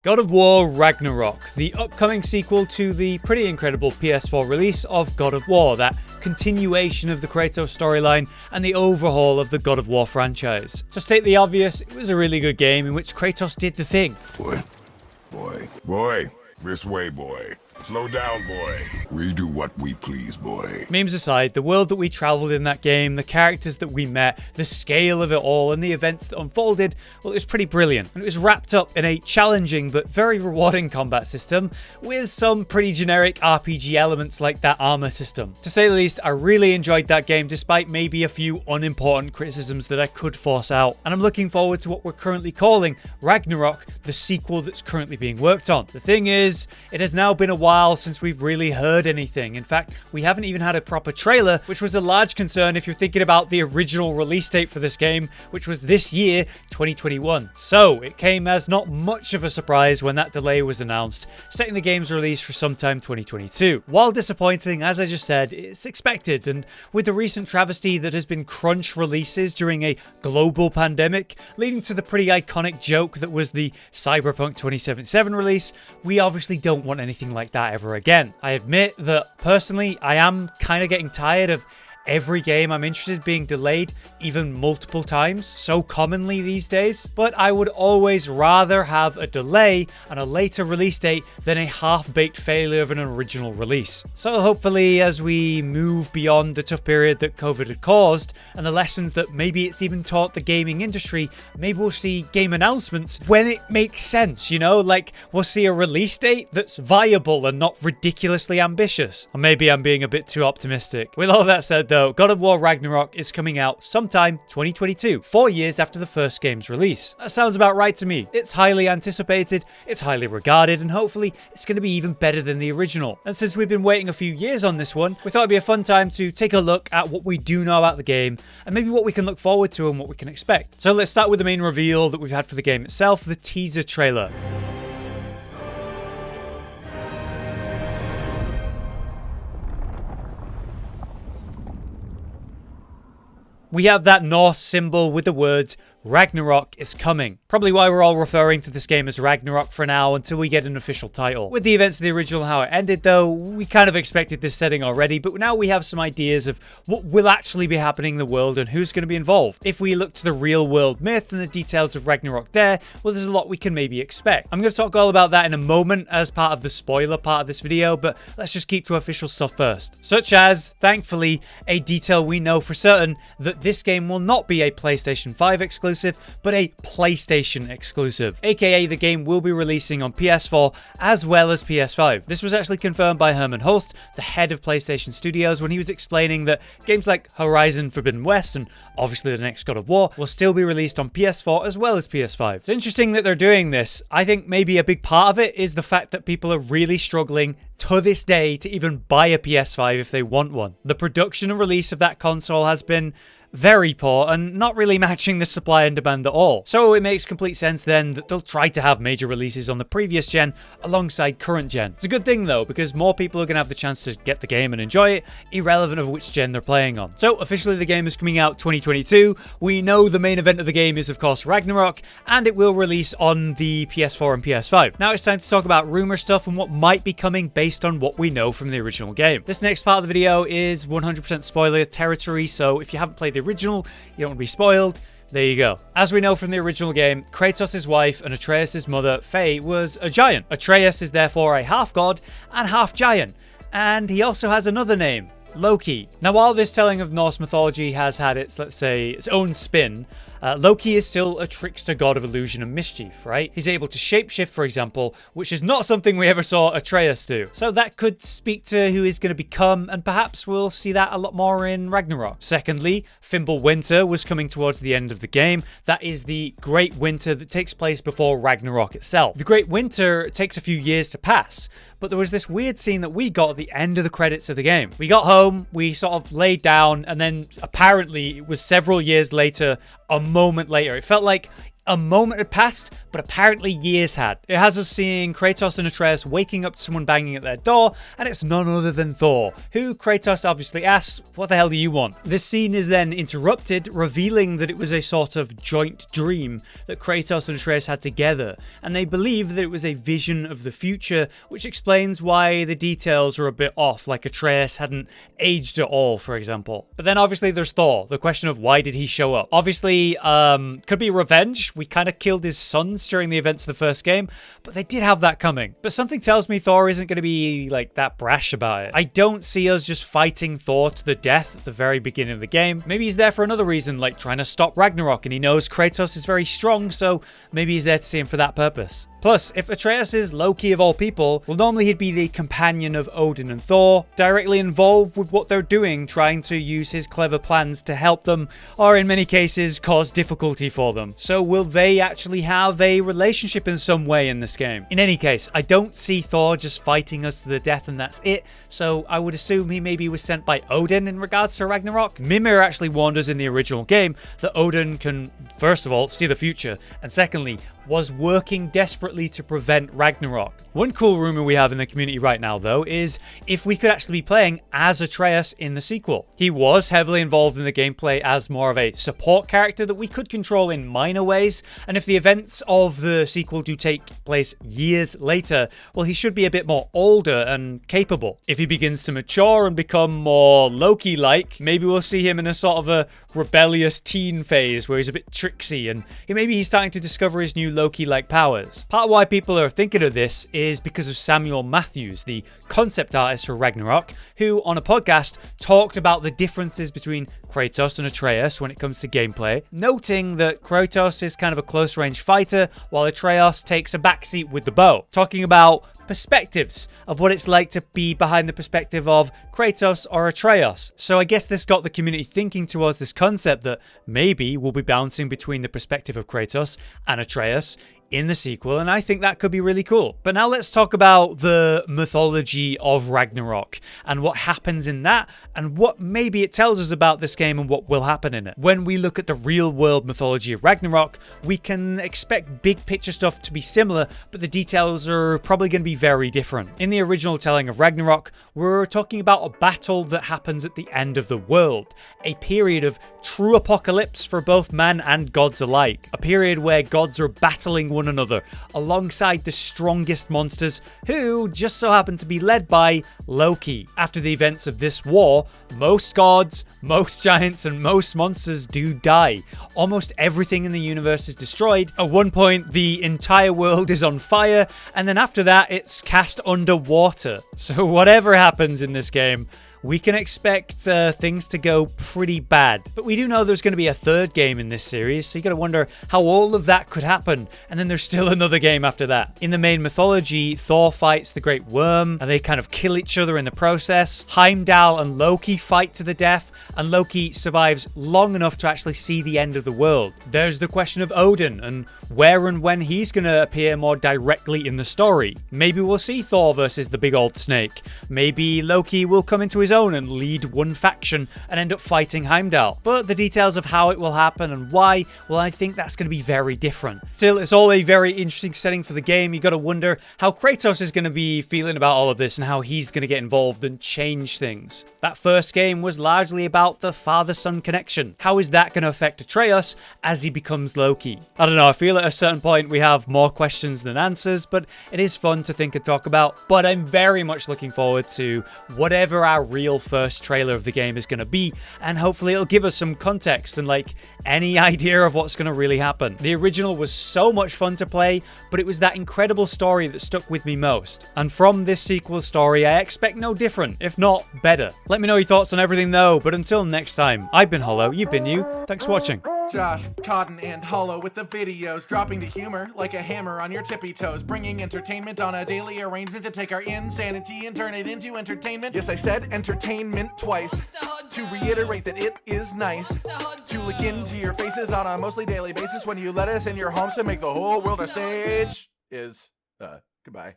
God of War Ragnarok, the upcoming sequel to the pretty incredible PS4 release of God of War, that continuation of the Kratos storyline and the overhaul of the God of War franchise. To state the obvious, it was a really good game in which Kratos did the thing. Boy, this way, boy. Slow down, boy. We do what we please, boy. Memes aside, the world that we travelled in that game, the characters that we met, the scale of it all, and the events that unfolded, well, it was pretty brilliant. And it was wrapped up in a challenging but very rewarding combat system, with some pretty generic RPG elements like that armor system. To say the least, I really enjoyed that game, despite maybe a few unimportant criticisms that I could force out. And I'm looking forward to what we're currently calling Ragnarok, the sequel that's currently being worked on. The thing is, it has now been a while since we've really heard anything. In fact, we haven't even had a proper trailer, which was a large concern if you're thinking about the original release date for this game, which was this year, 2021. So it came as not much of a surprise when that delay was announced, setting the game's release for sometime 2022. While disappointing, as I just said, it's expected, and with the recent travesty that has been crunch releases during a global pandemic, leading to the pretty iconic joke that was the Cyberpunk 2077 release, we obviously don't want anything like that ever again. I admit that personally I am kind of getting tired of every game I'm interested in being delayed even multiple times so commonly these days, but I would always rather have a delay and a later release date than a half-baked failure of an original release. So hopefully, as we move beyond the tough period that COVID had caused and the lessons that maybe it's even taught the gaming industry, maybe we'll see game announcements when it makes sense, you know, like we'll see a release date that's viable and not ridiculously ambitious. Or maybe I'm being a bit too optimistic. With all that said though, God of War Ragnarok is coming out sometime 2022, 4 years after the first game's release. That sounds about right to me. It's highly anticipated, it's highly regarded, and hopefully it's going to be even better than the original. And since we've been waiting a few years on this one, we thought it'd be a fun time to take a look at what we do know about the game and maybe what we can look forward to and what we can expect. So let's start with the main reveal that we've had for the game itself, the teaser trailer. We have that Norse symbol with the words Ragnarok is coming. Probably why we're all referring to this game as Ragnarok for now until we get an official title. With the events of the original how it ended though, we kind of expected this setting already, but now we have some ideas of what will actually be happening in the world and who's going to be involved. If we look to the real world myth and the details of Ragnarok there, well, there's a lot we can maybe expect. I'm going to talk all about that in a moment as part of the spoiler part of this video, but let's just keep to official stuff first. Such as, thankfully, a detail we know for certain that this game will not be a PlayStation 5 exclusive, but a PlayStation exclusive, aka the game will be releasing on PS4 as well as PS5. This was actually confirmed by Herman Hulst, the head of PlayStation Studios, when he was explaining that games like Horizon Forbidden West and obviously the next God of War will still be released on PS4 as well as PS5. It's interesting that they're doing this. I think maybe a big part of it is the fact that people are really struggling to this day to even buy a PS5 if they want one. The production and release of that console has been very poor and not really matching the supply and demand at all. So it makes complete sense then that they'll try to have major releases on the previous gen alongside current gen. It's a good thing though, because more people are going to have the chance to get the game and enjoy it, irrelevant of which gen they're playing on. So officially the game is coming out 2022. We know the main event of the game is of course Ragnarok, and it will release on the PS4 and PS5. Now it's time to talk about rumor stuff and what might be coming based on what we know from the original game. This next part of the video is 100% spoiler territory, so if you haven't played the original, you don't want to be spoiled. There you go. As we know from the original game, Kratos' wife and Atreus' mother, Faye, was a giant. Atreus is therefore a half-god and half-giant, and he also has another name, Loki. Now, while this telling of Norse mythology has had its, let's say, its own spin, Loki is still a trickster god of illusion and mischief, right? He's able to shapeshift, for example, which is not something we ever saw Atreus do. So that could speak to who he's going to become, and perhaps we'll see that a lot more in Ragnarok. Secondly, Fimbulwinter was coming towards the end of the game. That is the Great Winter that takes place before Ragnarok itself. The Great Winter takes a few years to pass, but there was this weird scene that we got at the end of the credits of the game. We got home, we sort of laid down, and then apparently it was several years later, a moment later. It felt like a moment had passed, but apparently years had. It has us seeing Kratos and Atreus waking up to someone banging at their door, and it's none other than Thor, who Kratos obviously asks, "What the hell do you want?" This scene is then interrupted, revealing that it was a sort of joint dream that Kratos and Atreus had together, and they believe that it was a vision of the future, which explains why the details are a bit off, like Atreus hadn't aged at all, for example. But then obviously there's Thor, the question of why did he show up? Obviously, could be revenge. We kind of killed his sons during the events of the first game, but they did have that coming. But something tells me Thor isn't going to be like that brash about it. I don't see us just fighting Thor to the death at the very beginning of the game. Maybe he's there for another reason, like trying to stop Ragnarok, and he knows Kratos is very strong, so maybe he's there to see him for that purpose. Plus, if Atreus is Loki of all people, well, normally he'd be the companion of Odin and Thor, directly involved with what they're doing, trying to use his clever plans to help them, or in many cases, cause difficulty for them. So will they actually have a relationship in some way in this game? In any case, I don't see Thor just fighting us to the death and that's it, so I would assume he maybe was sent by Odin in regards to Ragnarok. Mimir actually warned us in the original game that Odin can, first of all, see the future, and secondly, was working desperately to prevent Ragnarok. One cool rumor we have in the community right now, though, is if we could actually be playing as Atreus in the sequel. He was heavily involved in the gameplay as more of a support character that we could control in minor ways, and if the events of the sequel do take place years later, well, he should be a bit more older and capable. If he begins to mature and become more Loki-like, maybe we'll see him in a sort of a rebellious teen phase where he's a bit tricksy, and maybe he's starting to discover his new Loki-like powers. Part of why people are thinking of this is because of Samuel Matthews, the concept artist for Ragnarok, who on a podcast talked about the differences between Kratos and Atreus when it comes to gameplay, noting that Kratos is kind of a close-range fighter, while Atreus takes a backseat with the bow, talking about perspectives of what it's like to be behind the perspective of Kratos or Atreus. So I guess this got the community thinking towards this concept that maybe we'll be bouncing between the perspective of Kratos and Atreus in the sequel, and I think that could be really cool. But now let's talk about the mythology of Ragnarok and what happens in that and what maybe it tells us about this game and what will happen in it. When we look at the real world mythology of Ragnarok, we can expect big picture stuff to be similar, but the details are probably going to be very different. In the original telling of Ragnarok, we're talking about a battle that happens at the end of the world, a period of true apocalypse for both man and gods alike, a period where gods are battling one another alongside the strongest monsters, who just so happen to be led by Loki. After the events of this war, most gods, most giants, and most monsters do die. Almost everything in the universe is destroyed. At one point, the entire world is on fire, and then after that, it's cast underwater. So whatever happens in this game, we can expect things to go pretty bad. But we do know there's going to be a third game in this series, so you got to wonder how all of that could happen. And then there's still another game after that. In the main mythology, Thor fights the Great Worm, and they kind of kill each other in the process. Heimdall and Loki fight to the death, and Loki survives long enough to actually see the end of the world. There's the question of Odin, and where and when he's going to appear more directly in the story. Maybe we'll see Thor versus the big old snake. Maybe Loki will come into his own and lead one faction and end up fighting Heimdall. But the details of how it will happen and why, well, I think that's going to be very different. Still, it's all a very interesting setting for the game. You got to wonder how Kratos is going to be feeling about all of this and how he's going to get involved and change things. That first game was largely about the father-son connection. How is that going to affect Atreus as he becomes Loki? I don't know, I feel at a certain point we have more questions than answers, but it is fun to think and talk about. But I'm very much looking forward to whatever our real first trailer of the game is going to be, and hopefully it'll give us some context and like any idea of what's going to really happen. The original was so much fun to play, but it was that incredible story that stuck with me most. And from this sequel story, I expect no different, if not better. Let me know your thoughts on everything though, but until next time, I've been Hollow, you've been you. Thanks for watching. Josh, Cotton, and Hollow with the videos, dropping the humor like a hammer on your tippy toes, bringing entertainment on a daily arrangement to take our insanity and turn it into entertainment. Yes, I said entertainment twice, to reiterate that it is nice to look into your faces on a mostly daily basis when you let us in your homes to make the whole world a stage. Goodbye.